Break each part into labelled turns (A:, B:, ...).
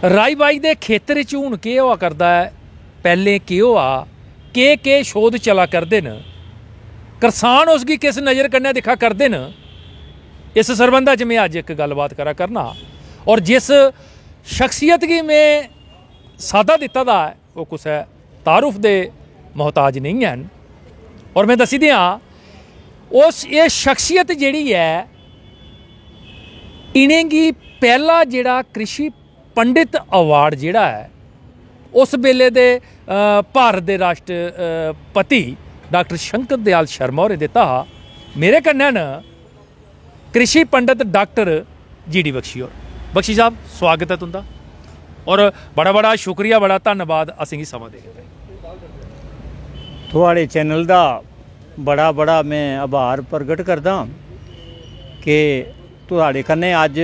A: राई बाई के खेतर च हुण केह् होआ करदा है, पहले केह् होआ, केह् शोध चला करदे न, करसान उसकी किस नज़र कन्नै दिक्खा करदे न, इस सरबंधा च मैं अज एक गलबात करा करना। और जिस शख्सियत की मैं सादा दिता दा है वो कुसै तारुफ दे मोहताज नहीं हैन। और मैं दसी दियां उस ये शख्सियत जिहड़ी है इनेंगी पहला जिहड़ा कृषि पंडित अवार्ड जिहड़ा है उस वेले दे भारत के राष्ट्रपति डॉक्टर शंकर दयाल शर्मा होरें दिता हा। मेरे कन्नै न कृषि पंडित डॉक्टर जी डी बख्शी होर। बख्शी साहब स्वागत है तुंदा और बड़ा बड़ा शुक्रिया, बड़ा धन्यवाद असेंगी समा देने
B: थोड़े चैनल का बड़ा बड़ा मैं आभार प्रगट करदा कि तुहाड़े कन्नै अज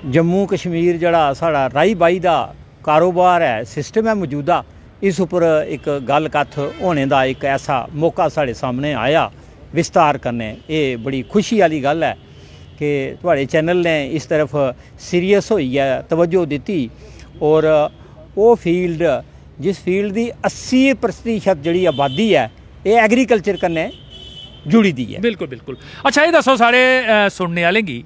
B: जम्मू कश्मीर जड़ा साड़ा राई बाई का कारोबार है, सिस्टम है मौजूदा, इस उपर एक गल कथ होने का एक ऐसा मौका साढ़े सामने आया विस्तार करने। ये बड़ी खुशी वाली गल है कि तुहाड़े चैनल ने इस तरफ सीरीयस होइए तवज्जो दी और वो फील्ड जिस फील्ड की 80% जिहड़ी आबादी है ये एग्रीकल्चर कन्नै जुड़ी दी है।
A: बिल्कुल बिल्कुल। अच्छा ये दसो सारे सुनने वाले गी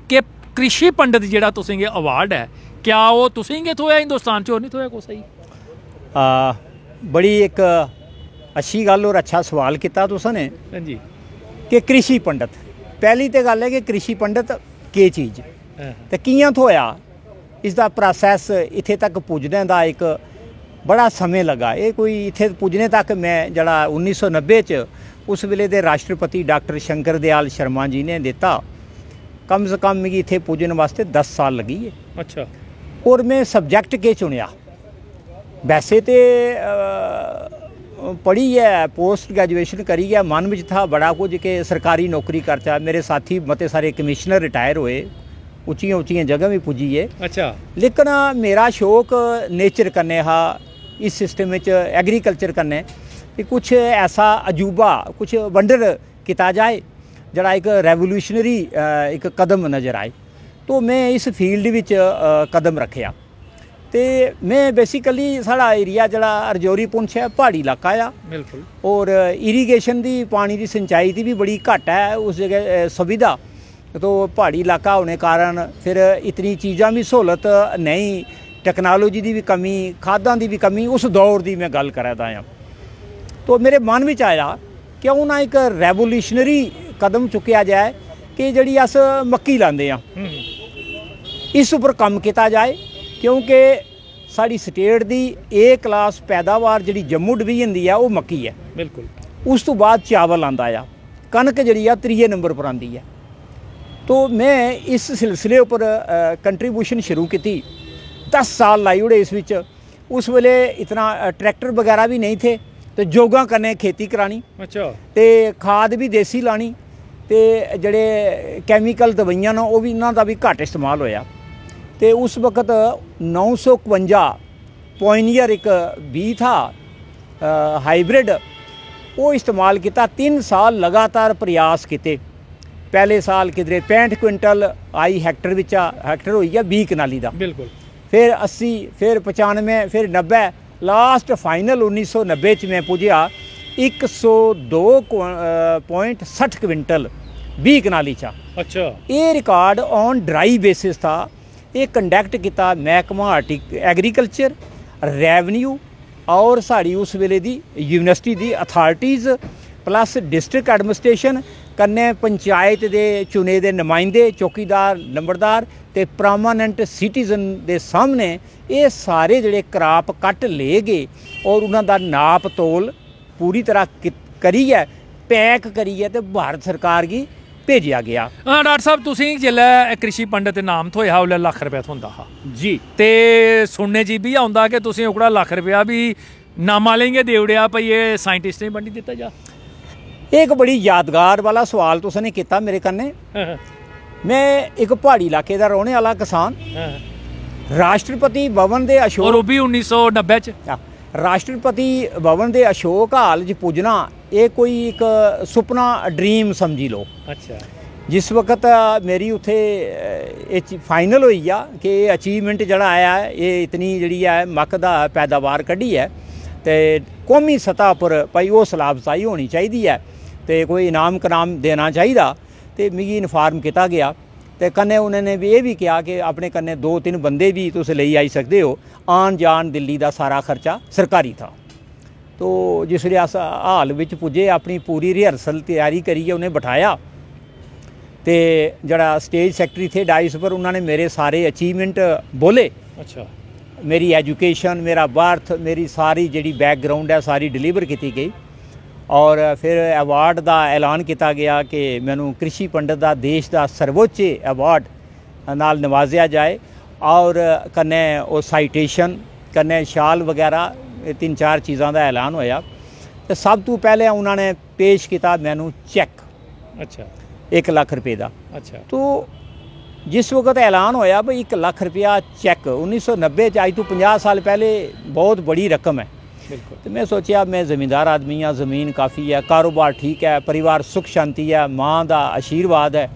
A: कि कृषि पंडित जिहड़ा तुसेंगी अवार्ड है क्या वो तुसेंगी थोया हिंदुस्तान च होर नहीं थोया कुसै?
B: बड़ी एक अच्छी गल और अच्छा सवाल किया तुसने।
A: हाँ जी।
B: कि कृषि पंडित पहली तो गल है कि कृषि पंडित के चीज़ तो कियां थोया, इसका प्रोसैस इत्थे तक पुजने का एक बड़ा समय लगा। ये कोई इत्थे पुजने तक मैं जड़ा 1990 च उस वेले दे राष्ट्रपति डॉक्टर शंकर दयाल शर्मा जी ने दिता, कम से कम मिगी इत्थे पुजने वास्ते 10 साल लगी है।
A: अच्छा।
B: और मैं सब्जैक्ट के चुनिया, वैसे तो पढ़ी है, पोस्ट ग्रेजुएशन करी है, मन में था बड़ा कुछ कि सरकारी नौकरी करता। मेरे साथी मते सारे कमिश्नर रिटायर हुए, उच्चियां उच्चियां जगह भी पुजी है।
A: अच्छा।
B: लेकिन मेरा शौक नेचर कन्नै हा, इस सिस्टम में एग्रीकल्चर कन्नै कि कुछ ऐसा अजूबा कुछ वंडर किया जाए जड़ा एक रेवोल्यूशनरी एक कदम नज़र आए। तो मैं इस फील्ड विच कदम रखिया। तो मैं बेसिकली साड़ा एरिया जड़ा रजौरी पुंछ है पहाड़ी इलाका आ।
A: बिल्कुल। और
B: इरीगेशन की पानी की सिंचाई की भी बड़ी घट है उस जगह सुविधा, तो पहाड़ी इलाका होने कारण फिर इतनी चीज़ां भी सहूलत नहीं, टैक्नोलॉजी की भी कमी, खादां की भी कमी, उस दौर की मैं गल करा दा। तो मेरे मन में आया क्यों ना एक रेवोल्यूशनरी कदम चुकया जाए कि जिहड़ी अस मक्की लांदे आ इस उपर कम किया जाए, क्योंकि साड़ी स्टेट की ए क्लास पैदावार जिहड़ी जम्मू डिवीजन की है वो मक्की है।
A: बिल्कुल।
B: उस तो बाद चावल आंदा आ, कणक जिहड़ी आ 3 नंबर पर आंदी है। तो मैं इस सिलसिले पर कंट्रीब्यूशन शुरू की, 10 साल लाई उड़े इस विच। उस वेले इतना ट्रैक्टर वगैरह भी नहीं थे, तो जोगां कन्नै खेती करानी।
A: अच्छा।
B: तो खाद भी देसी लानी, तो जड़े कैमिकल दवाइयां न वो भी इन्हां दा भी घट इस्तेमाल होया। तो उस वक्त 951 पॉइनियर एक बी था हाइब्रिड, वो इस्तेमाल किया। 3 साल लगातार प्रयास किए। पहले साल किधरे 65 क्विंटल आई हेक्टर विचा, हेक्टर होई है 20 कनाली का।
A: बिल्कुल।
B: फिर 80, फिर 95, फिर 90, लास्ट फाइनल 1990 च मैं पुजया 102.60 क्विंटल 20 कनाली चा।
A: अच्छा।
B: ये रिकॉर्ड ऑन ड्राई बेसिस था। ये कंडक्ट किया महकमा एग्रीकल्चर, रेवन्यू और साड़ी उस वेले दी यूनिवर्सिटी दी अथॉरिटीज़ प्लस डिस्ट्रिक्ट एडमिनिस्ट्रेशन कन्नै पंचायत दे चुने दे नुमाइंदे, चौकीदार, नंबरदार ते परमानेंट सिटीजन दे सामने ये सारे जिहड़े क्रॉप कट ले गए और उन्हां दा नाप तोल पूरी तरह करिए पैक करिए ते भारत सरकार गी भेजिया गया।
A: डॉक्टर साहब तुसीं जिल्लै कृषि पंडित नाम थोया उसलै लाख रुपया थोंदा हा
B: जी,
A: ते सुनने च भी आउंदा कि तुसीं ओकड़ा लाख रुपया भी नामा लेंगे देई ओड़ेआ भई ये साइंटिस्टें बंडी दित्ता जा।
B: एक बड़ी यादगार वाला सवाल तुसने किया मेरे कन्नै। मैं एक पहाड़ी इलाके का रौहने वाला किसान, राष्ट्रपति भवन दे अशोक,
A: और वो भी 1990 च
B: राष्ट्रपति भवन दे अशोक हाल च पुजना ये कोई एक सुपना ड्रीम समझी लो।
A: अच्छा।
B: जिस वक्त मेरी उत्थे फाइनल हुई आ कि अचीवमेंट जड़ा आया है, ये इतनी जी है मक्क दा पैदावार कड्ढी है तो कौमी सतह पर भाई वो सलाबसाई होनी चाहिए है तो कोई इनाम कनाम देना चाहिए, तो मिगी इन्फॉर्म किया गया। तो कन्नै उन्होंने भी ये भी कहा कि अपने कन्नै 2-3 बंदे भी तुस ले आई सकते हो, आन जान दिल्ली का सारा खर्चा सरकारी था। तो जिसले अस हाल विच पुजे अपनी पूरी रिहर्सल तैयारी करिए उन्हें बिठाया, तो जड़ा स्टेज सैकटरी थे डाइस पर, उन्होंने मेरे सारे अचीवमेंट बोले।
A: अच्छा।
B: मेरी एजुकेशन, मेरा बर्थ, मेरी सारी जी बैकग्राउंड है सारी डिलीवर की गई। और फिर अवार्ड का ऐलान किया गया कि मैनू कृषि पंडित का देश का सर्वोच्च अवार्ड नाल नवाजिया जाए, और कन्नै वो साइटेशन कन्नै शाल वगैरह 3-4 चीज़ों का ऐलान होया। तो सब तो पहले उन्होंने पेश किया मैनू चैक।
A: अच्छा।
B: 1 लाख रुपये का।
A: अच्छा।
B: तो जिस वक्त ऐलान होया भाई 1 लाख रुपया चैक 1990 अज तो 50 साल पहले बहुत बड़ी रकम है।
A: बिल्कुल।
B: तो मैं सोचा मैं ज़मींदार आदमी हाँ, ज़मीन काफ़ी है, कारोबार ठीक है, परिवार सुख शांति है, माँ का आशीर्वाद है।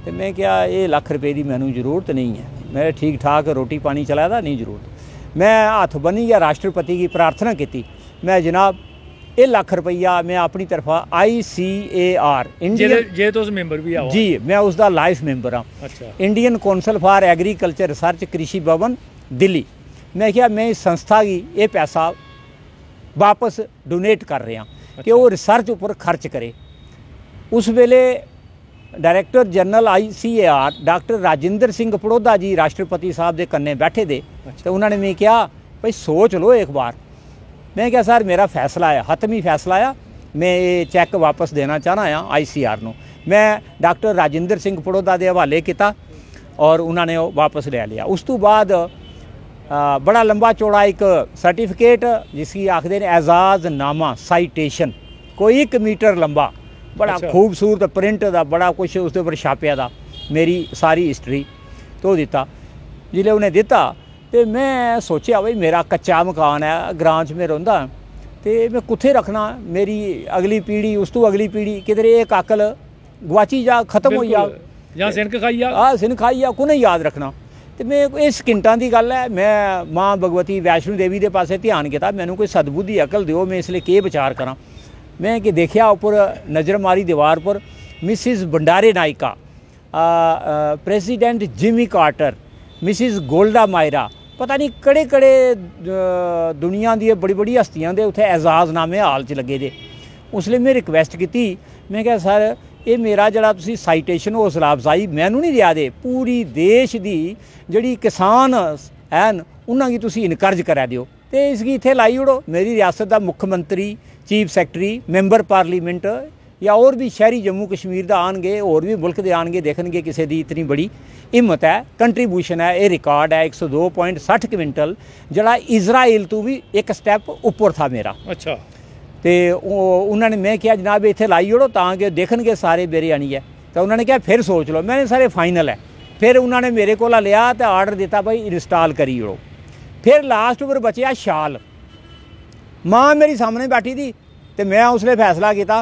B: तो मैं क्या ये लाख रुपये की मैनू जरूरत नहीं है, मेरे ठीक ठाक रोटी पानी चला था, नहीं जरूरत। मैं हथ बनी या राष्ट्रपति की प्रार्थना की, मैं जनाब 1 लाख रुपया मैं अपनी तरफा ICAR
A: जे तुस मेंबर भी आओ
B: जी, मैं उसका लाइफ मेंबर हाँ।
A: अच्छा।
B: Indian council for agriculture research Krishi Bhavan Delhi. मैं क्या मैं इस संस्था की ये पैसा वापस डोनेट कर रहा कि वो रिसर्च उपर खर्च करे। उस वेले director general ICAR doctor Rajinder Singh Paroda ji राष्ट्रपति साहब के कन्ने बैठे दे। तो उन्होंने मैं कहा भाई सोच लो एक बार। मैं क्या सर मेरा फैसला है, हतमी फैसला है, मैं ये चैक वापस देना चाहना हाँ ICAR नू। मैं डॉक्टर राजिंदर सिंह पड़ौदा के हवाले किया और उन्होंने वापस ले लिया। उस तो बाद बड़ा लंबा चौड़ा एक सर्टिफिकेट जिसकी आखते हैं एजाज़नामा साइटेशन, कोई 1 मीटर लंबा, बड़ा खूबसूरत प्रिंट का, बड़ा कुछ उसके उपर छापिया था मेरी सारी हिस्टरी। तो दिता जिसले उन्हें दिता तो मैं सोचा भाई मेरा कच्चा मकान है, ग्रां च में रौंदा तो मैं कुत्थे रखना, मेरी अगली पीढ़ी उस तो अगली पीढ़ी किधरे एक अकल गवाची जा, खत्म हो जा,
A: या सिनक खाई जा,
B: सिनक खाई जा, कुने याद रखना। तो मैं इस सकिंटां की गल है, मैं माँ भगवती वैष्णो देवी के पासे ध्यान किया, मैनू कोई सदबुद्धि अकल दिओ, मैं इसलिए के विचार करा। मैं कि देखिया उपर नज़र मारी दीवार पर Mrs Bandaranaike, president Jimmy Carter, Mrs Golda Meir, पता नहीं कड़े कड़े दुनिया दी बड़ी बड़ी हस्तियां दे उत्थे एजाज़नामे हाल च लगे दे। उसलिए मैं रिक्वेस्ट की, मैं क्या सर ये मेरा जड़ा तुसी साइटेशन हौसला अफजाई मैनू नहीं दिया दे, पूरी देश की जड़ी किसान हैन उन्होंने तुसी इनकरज करा दिओ तो इसकी इत्थे लाई ओड़ो। मेरी रियासत का मुख्यमंत्री, चीफ सैकटरी, मैंबर पार्लीमेंट या और भी शहरी जम्मू कश्मीर का आनगे, और भी मुल्क के आनगे, देखणगे किसी की इतनी बड़ी हिम्मत है, कंट्रीब्यूशन है। ये रिकॉर्ड है 102.60 क्विंटल, जड़ा इजराइल तो भी एक स्टैप उपर था मेरा।
A: अच्छा।
B: तो उन्होंने मैं क्या जनाब इत्थे लाई ओड़ो ताकि देखणगे सारे मेरे आनी है। तो उन्होंने कहा फिर सोच लो, मैंने सारे फाइनल है। फिर उन्होंने मेरे को लिया तो आर्डर दिता भाई इंस्टॉल करी ओड़ो। फिर लास्ट पर बचया शाल, माँ मेरी सामने बैठी थी तो मैं उसने फैसला किया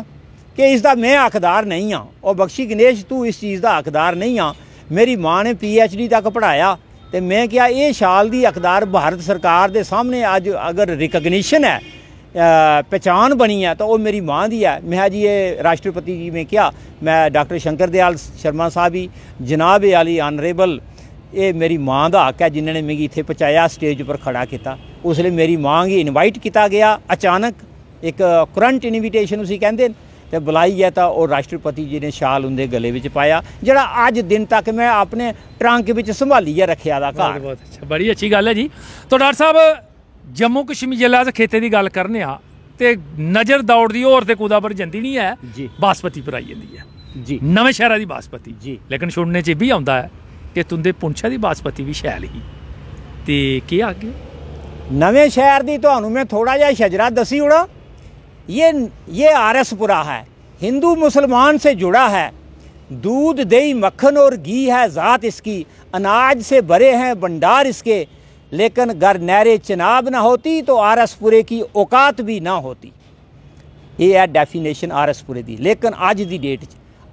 B: कि इसका मैं हकदार नहीं हाँ, और बख्शी गणेश तू इस चीज़ का हकदार नहीं हाँ। मेरी माँ ने PhD तक पढ़ाया तो मैं क्या ये शाल की हकदार भारत सरकार के सामने अज अगर रिकग्निशन है, पहचान बनी है तो वो मेरी माँ दी है। मैं जी ये राष्ट्रपति जी में क्या, मैं डॉक्टर शंकर दयाल शर्मा साहब ही जनाब आली ऑनरेबल, ये मेरी माँ का हक है जिन्होंने मिगी इत्थे पहुँचाया, स्टेज पर खड़ा किया। उसलिए मेरी माँ गी इनवाइट किया गया अचानक, एक करंट इनविटेशन उसी कहते तो बुलाई है, तो और राष्ट्रपति जी ने शाल उनके गले में पाया, जड़ा अज दिन तक मैं अपने ट्रंक में संभालिए रखा था घर।
A: बहुत अच्छा, बड़ी अच्छी गल है जी। तो डॉक्टर साहब जम्मू कश्मीर जिले अस खेते की गल करने तो नज़र दौड़ती होर तो कुदा पर जाती नहीं है
B: जी,
A: बासमती पर आई जाती है
B: जी,
A: नवे शहर की बासमती
B: जी।
A: लेकिन सुनने च भी आता है कि तुंदे पुंछा की बासमती भी शैल ही, तो क्या आगे
B: नवे शहर की तो मैं थोड़ा जहा शजरा दसी उड़ा। ये RS-पुरा है, हिंदू मुसलमान से जुड़ा है, दूध दही मक्खन और घी है ज़ात इसकी, अनाज से भरे हैं भंडार इसके, लेकिन गर नहरे चनाब ना होती तो RS-पुरे की औकात भी ना होती। ये है डेफिनेशन RS-पुरे की। लेकिन अज की डेट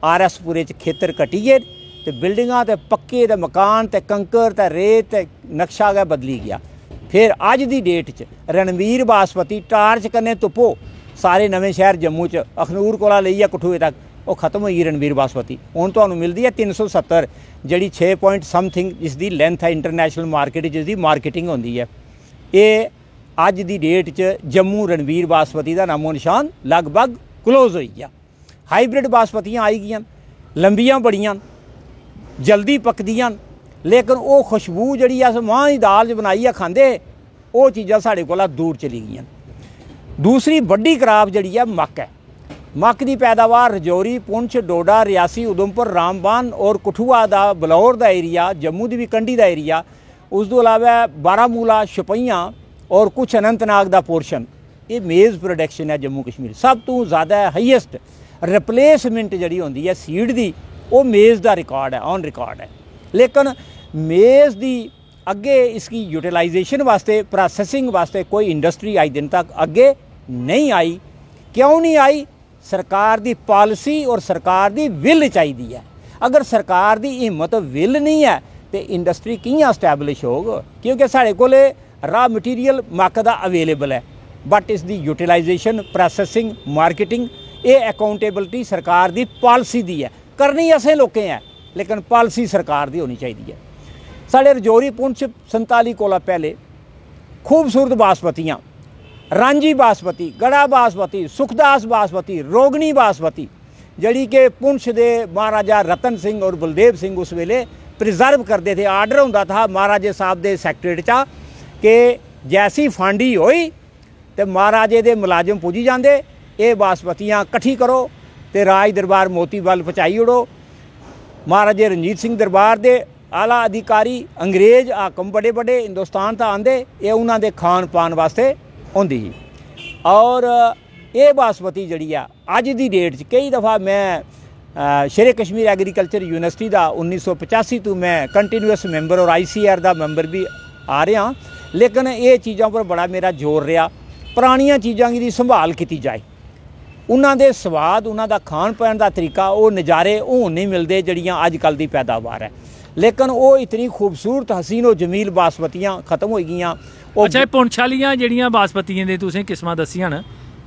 B: RS पुरे च खेतर कटी गए ते बिल्डिंगां ते पक्के ते मकान ते कंकर ते रेत ते नक्शा गै बदली गया। फिर अज दी डेट च रणवीर बासमती टार्च कन्नै तुप्पो सारे नवें शहर जम्मू च अखनूर कोला लेइयै कठुए तक वो खत्म हुई रणवीर बासमती। हुण तुहानूं मिलदी है 370 जिहड़ी 6 पॉइंट समथिंग जिसदी लेंथ है इंटरनेशनल मार्केट जिसदी मार्केटिंग होंदी है। ये अज दी डेट च जम्मू रणवीर बासमती का नामो निशान लगभग क्लोज हो गया। हाईब्रिड बासमतियाँ आई गई, लंबियां बड़ियां, जल्दी पकदियां, लेकिन वो खुशबू जी अस मांह की दाल च बनाइए खांदे वो चीज़ां साढ़े कोला दूर चली गई। दूसरी बड़ी क्रॉप जी है मक्क है। मक्क की पैदावार रजौरी, पुंछ, डोडा, रियासी, उधमपुर, रामबन और कठुआ का बलौर का एरिया, जम्मू की भी कंढी का एरिया, उस तो अलावा बारामूला, शपइयां और कुछ अनंतनाग का पोर्शन, ये मेज़ प्रोडक्शन है जम्मू कश्मीर। सब तो ज़्यादा हाईएस्ट रिप्लेसमेंट जी होंदी है सीड की, वो मेज़ का रिकॉर्ड है, ऑन रिकॉर्ड है। लेकिन मेज़ की अगे इसकी यूटिलाइजेशन वास्ते, प्रोसैसिंग वास्ते कोई इंडस्ट्री अज दिन तक अगे नहीं आई। क्यों नहीं आई? सरकार की पॉलिसी और सरकार की विल चाहिए है। अगर सरकार की हिम्मत विल नहीं है तो इंडस्ट्री कियां स्टैबलिश होग? क्योंकि साढ़े कोल रॉ मटीरियल मक्क दा अवेलेबल है, बट इसकी यूटिलाइजेशन, प्रोसैसिंग, मार्केटिंग, ये अकाउंटेबिलिटी सरकार की पॉलिसी दी है। करनी असें लोकें है, लेकिन पॉलिसी सरकार की होनी चाहिए है। साढ़े रजौरी, पुंछ 47 कोला पहले खूबसूरत बासमतियाँ, रांझी बासमती, गड़ा बासमती, सुखदास बासमती, रोगनी बासमती, जड़ी के पुंछ दे महाराजा रतन सिंह और बलदेव सिंह उस वेले प्रिजर्व करते थे। आर्डर होंदा था महाराजे साहब के सैकटरेट चा कि जैसी फांडी होई तो महाराजे दे मुलाजम पुजी जाते, ये बासमतियाँ कट्ठी करो तो राज दरबार मोतीवाल पहुँचाई उड़ो। महाराजे रणजीत सिंह दरबार दे आला अधिकारी अंग्रेज हाकम बड़े बड़े हिंदुस्तान तो आंदे, ये उन्हां दे खान पान वास्ते होंदी ही। और ये बासमती जी है अज की डेट कई दफ़ा मैं शेरे कश्मीर एग्रीकल्चर यूनिवर्सिटी का 1985 तो मैं कंटीन्यूअस मैंबर और ICR का मैंबर भी आ रहा, लेकिन ये चीज़ों पर बड़ा मेरा जोर रहा। पुरानियां चीज़ों की संभाल की जाए, उन्हां दे स्वाद, उन्हां दा खान पान का तरीका, वो नज़ारे हुण नहीं मिलते जड़ियाँ अजकल की पैदावार है। लेकिन वो इतनी खूबसूरत हसीन और जमील बासमतियाँ खत्म हो गई।
A: अच्छा, पुंछ वालियां जिहड़ियां बासमतियां दे तुसें किस्मां दस्सियां न,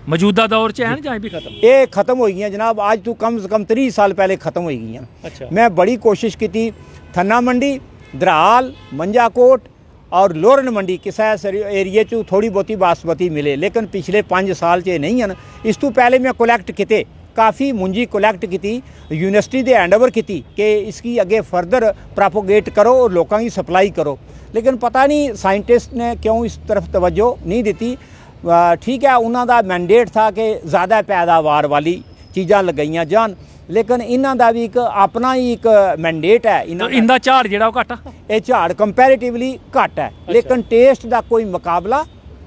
A: मौजूदा दौर च हैन जां भी खत्म?
B: ये खत्म हो गई जनाब, आज तो कम से कम 30 साल पहले खत्म हो गई।
A: अच्छा।
B: मैं बड़ी कोशिश की, थन्ना मंडी, दराल, मंजाकोट और लोरन मंडी किसी एरिए च थोड़ी बहुती बासमती मिले, लेकिन पिछले 5 साल च नहीं हैं। इस तो पहले मैं कलैक्ट किते, काफ़ी मुंजी कलैक्ट की, यूनिवर्सिटी के हैंडओवर की कि इसकी अगे फर्दर प्रोपोगेट करो और लोगों की सप्लाई करो, लेकिन पता नहीं साइंटिस्ट ने क्यों इस तरफ तवज्जो नहीं दी। ठीक है, उन्होंने मैंडेट था कि ज़्यादा पैदावार वाली चीज़ां लगाइयां जान, लेकिन इन्हां दा भी एक अपना ही एक मैंडेट है।
A: इनका झाड़ जिहड़ा घट है,
B: ये झाड़ कंपैरेटिवली घट है। अच्छा। लेकिन टेस्ट का कोई मुकाबला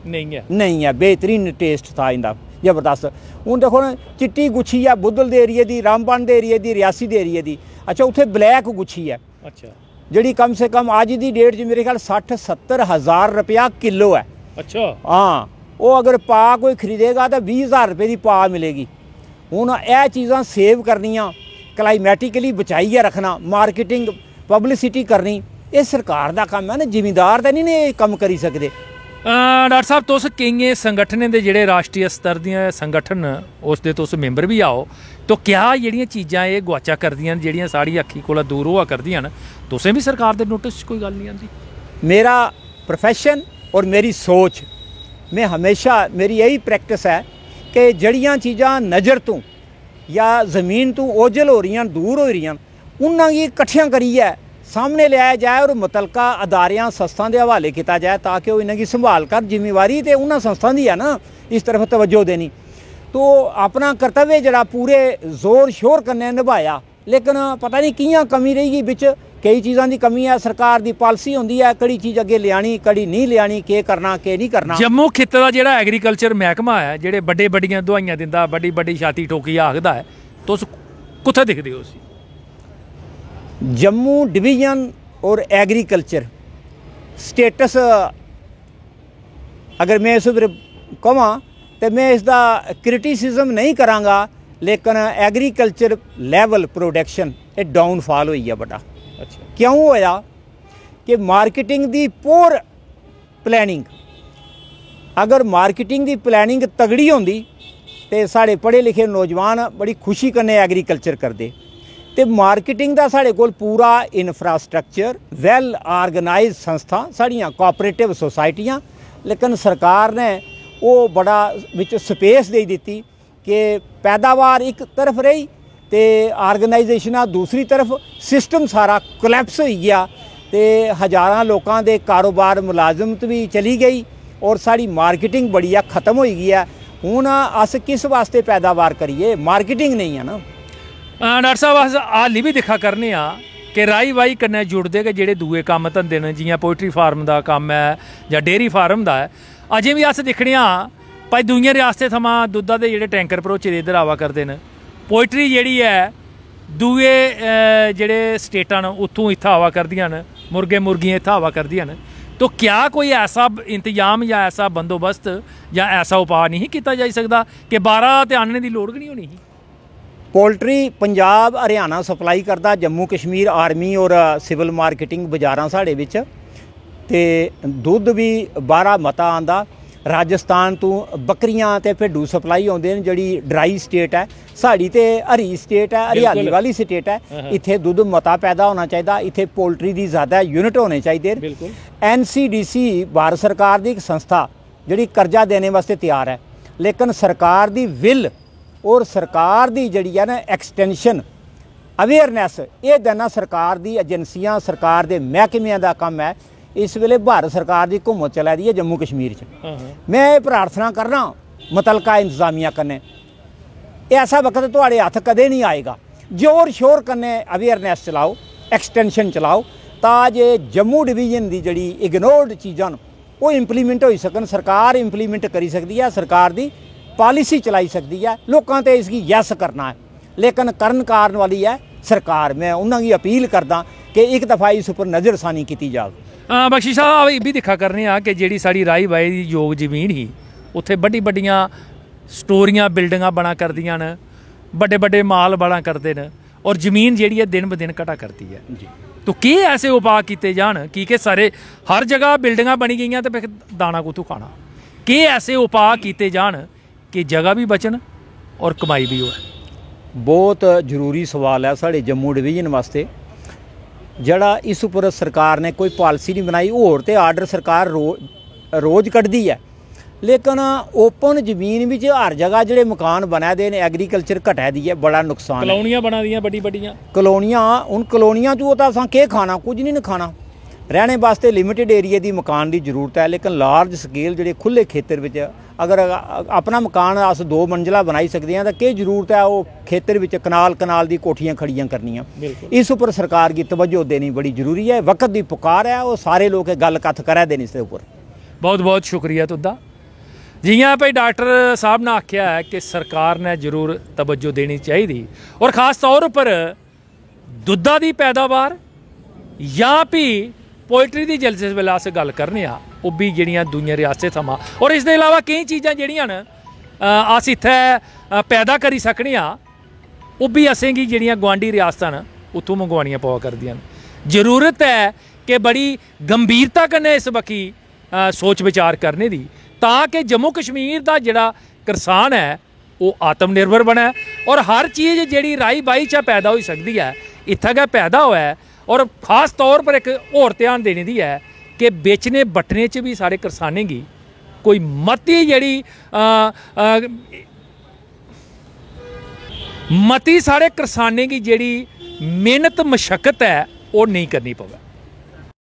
B: नहीं है। बेहतरीन टेस्ट था इनका, जबरदस्त। हूँ देखो ना, चिट्टी गुच्छी है बुद्धल के एरिए की, रामबन के एरिए की, रियासी के एरिए की। अच्छा, उत्थे ब्लैक गुच्छी है। अच्छा, जी कम से कम अज की डेट च मेरे ख्याल 60-70 हज़ार रुपया किलो है। अच्छा, हाँ, वो अगर पा कोई खरीदेगा तो 20,000 रुपये की पा मिलेगी। हूँ यह चीज़ां सेव करनियाँ, क्लाइमैटिकली बचाइए रखना, मार्केटिंग पब्लिसिटी करनी, ये सरकार का काम है ना, जिमीदार तो नहीं ने कम करी सकते।
A: डॉक्टर साहब, तुस केइयें संगठनें दे जेह्ड़े राष्ट्रीय स्तर दियां संगठन उस दे तुस मैंबर भी आओ, तो क्या जेह्ड़ियां चीज़ां ये गुआचा करदियां जेह्ड़ियां साढ़ी अक्खी कोला दूर होआ करदियां न, तुसें भी सरकार दे नोटिस कोई गल नहीं आंदी?
B: मेरा प्रोफैशन और मेरी सोच में हमेशा मेरी यही प्रैक्टिस है कि जड़ियाँ चीज़ां नज़र तो या ज़मीन तो ओझल हो रही, दूर हो रही, उन्होंने कट्ठियां करिए सामने लिया जाए और मुतलका अदारियां संस्थां के हवाले किया जाए, ताकि वो इन्हें संभाल कर जिम्मेवारी तो उन्होंने संस्थां दी है ना, इस तरफ तवज्जो देनी। तो अपना कर्तव्य जरा पूरे जोर शोर कन्नै निभाया, लेकिन पता नहीं कियां कमी रहेगी बिच, कई चीज़ों की कमी है। सरकार की पॉलिसी होंदी है, कड़ी चीज़ अगे लियानी, कड़ी नहीं लियानी, के करना के नहीं करना।
A: जम्मू खित्ते का जिहड़ा एग्रीकल्चर महकमा है, जिहड़े बड़े बड़ियां दवाइयां दिंदा, बड़ी बड़ी छाती ठोकी आखदा है, तुस कुत्थे दिखदे हो?
B: जम्मू डिवीजन और एग्रीकल्चर स्टेटस अगर मैं इस पर कहां तो मैं इसका क्रिटिसिज्म नहीं करांगा लेकिन एग्रीकल्चर लैवल प्रोडक्शन ये डाउनफॉल हुई है बड़ा।
A: अच्छा,
B: क्यों होया कि मार्केटिंग दी पोर प्लैनिंग, अगर मार्केटिंग दी प्लैनिंग तगड़ी होंदी ते साढ़े पढ़े लिखे नौजवान बड़ी खुशी कन्नै एग्रीकल्चर करदे। ते मार्केटिंग दा साढ़े कोल पूरा इंफ्रास्ट्रक्चर, वैल ऑर्गेनाइज संस्था साड़ियां कोऑपरेटिव सोसाइटियां, लेकिन सरकार ने वो बड़ा विच स्पेस दे दित्ती कि पैदावार एक तरफ रही ते ऑर्गेनाइजेशनां दूसरी तरफ, सिस्टम सारा कोलैप्स हो गया ते हज़ारां लोकां दे कारोबार मुलाजमत भी चली गई और साड़ी मार्केटिंग बड़ी है खत्म हो गई है। हुण अस किस वास्ते पैदावार करिए, मार्केटिंग नहीं है ना।
A: डॉक्टर साहब अस हाली भी दिक्खा करने कि राही बाही कन्नै जुड़दे गै जेह्ड़े दूए कम्म धंदे न, जियां पोल्ट्री फार्म का कम्म है जां डेयरी फार्म का है, अजें भी अस दिक्खने भाई दूइयां रियासतें थमां दुद्धा दे जेह्ड़े टैंकर भरोचे दे इधर आवा करदे न। पोल्ट्री जेह्ड़ी है दूए जेह्ड़े स्टेटां न उत्थों इत्थै आवा करदियां न, मुर्गे मुर्गियां इत्थै आवा करदियां न। तो क्या कोई ऐसा इंतजाम या ऐसा बंदोबस्त या ऐसा उपाय नहीं कीता जाई सकदा कि बाहरा ते आह्नने दी लोड़ गै नहीं होनी ही?
B: पोल्ट्री पंजाब हरियाणा सप्लाई करदा, जम्मू कश्मीर आर्मी और सिविल मार्केटिंग बाजारां साढ़े विच, ते दुद्ध भी बाहरा मता आंदा। राजस्थान तो बकरियां ते भिड्डू सप्लाई होंदे न, जिहड़ी ड्राई स्टेट है साड़ी ते हरी स्टेट है, हरियाली वाली स्टेट है। इत्थे दुद्ध मता पैदा होना चाहिए, इत्थे पोल्ट्री दी ज़्यादा यूनिट होने चाहिए। NCDC भारत सरकार दी एक संस्था जिहड़ी कर्जा देने वास्ते तैयार है, लेकिन सरकार दी विल और सरकार दी जिहड़ी है ना एक्सटेंशन अवेयरनैस ये देना सरकार दी एजेंसियां, सरकार दे महकमियां दा काम है। इस वेले भारत सरकार की घूमत चला दी है जम्मू कश्मीर च। मैं ये प्रार्थना करना मुतलका इंतजामिया कन्नै, ऐसा वक्त तुहाड़े हत्थ कदे नहीं आएगा, जोर शोर कन्नै अवेयरनैस चलाओ, एक्सटेंशन चलाओ, ताजे जम्मू डिवीजन की जिहड़ी इग्नोर्ड चीज़ां वो इंप्लीमेंट हो सकन। सरकार इंप्लीमेंट करी सकती है, सरकार की पॉलिसी चलाई सकती है, लोगों ते इसकी यस करना है, लेकिन करन कारण वाली है सरकार। मैं उन्होंने अपील करदा कि एक दफ़ा इस उपर नज़रसानी की जाए।
A: बख्शी साहब ये भी दिखा करने कि जी साड़ी राही बाही की योग जमीन ही उत्थे बड़ी बड़ियां स्टोरियां बिल्डिंगां बना करदियां न, बड़े बड़े माल बना करते हैं और जमीन जी है दिन ब दिन घटा करती है जी। तो के ऐसे उपाय किए जान कि सारे हर जगह बिल्डिंगां बनी गई तो फिर दाना कुत्थों खाना? के ऐसे उपाय किए जान कि जगह भी बचन और कमाई भी होए?
B: बहुत जरूरी सवाल है साढ़े जम्मू डिवीजन वास्ते, जड़ा इस उपर सरकार ने कोई पॉलिसी नहीं बनाई। होर ते आर्डर सरकार रोज़ कढ़दी है, लेकिन ओपन जमीन में हर जगह जोड़े मकान बने दे ने, एग्रीकल्चर घटा दी है, बड़ा नुकसान।
A: कलोनियां बना दियां बड़ी बड़ियां
B: कलोनियां, हूँ कलोनियां चो तो असां केह् खाना, कुछ नहीं खाना। रहने वास्ते लिमिटेड एरिए की मकान की जरूरत है, लेकिन लार्ज स्केल जोड़े खुले खेतर में अगर अपना मकान अस 2 मंजिला बनाई सकते हैं तो क्या जरूरत है वो खेतर में कनाल कनाल की कोठियां खड़ियां करनियां। इस उपर सरकार की तवज्जो देनी बड़ी जरूरी है, वक्त की पुकार है, वो सारे लोग गल कथ करा देने इसके उपर।
A: बहुत बहुत शुक्रिया तुदा। जियां भाई डॉक्टर साहब ने आख्या है कि सरकार ने जरूर तवज्जो देनी चाहिए और ख़ास तौर पर दुद्धा की पैदावार या भी पोल्ट्री की जिस वेले अस गल करने वो भी जड़ियाँ दूइयां रियासतें थमां और इस दे इलावा कई चीज़ां जड़ियां न अस इत्थै पैदा करी सकने वो भी असेंगी जड़ियां गुआंढी रियासतां न उत्थों मंगवानियां पवा करदियां न। जरूरत है कि बड़ी गंभीरता कन्नै इस बक्खी सोच विचार करने दी, ताकि जम्मू कश्मीर का जिहड़ा किसान है वो आत्मनिर्भर बने और हर चीज़ जिहड़ी राही बाही चा पैदा हो सकती है इत्थै गै पैदा होए। और ख़ास तौर पर एक होर ध्यान देने दी है कि बेचने बट्टने च भी साढ़े किसानें गी कोई मती जिहड़ी मती साढ़े किसानें की जिहड़ी मेहनत मशक्कत है वो नहीं करनी पवे।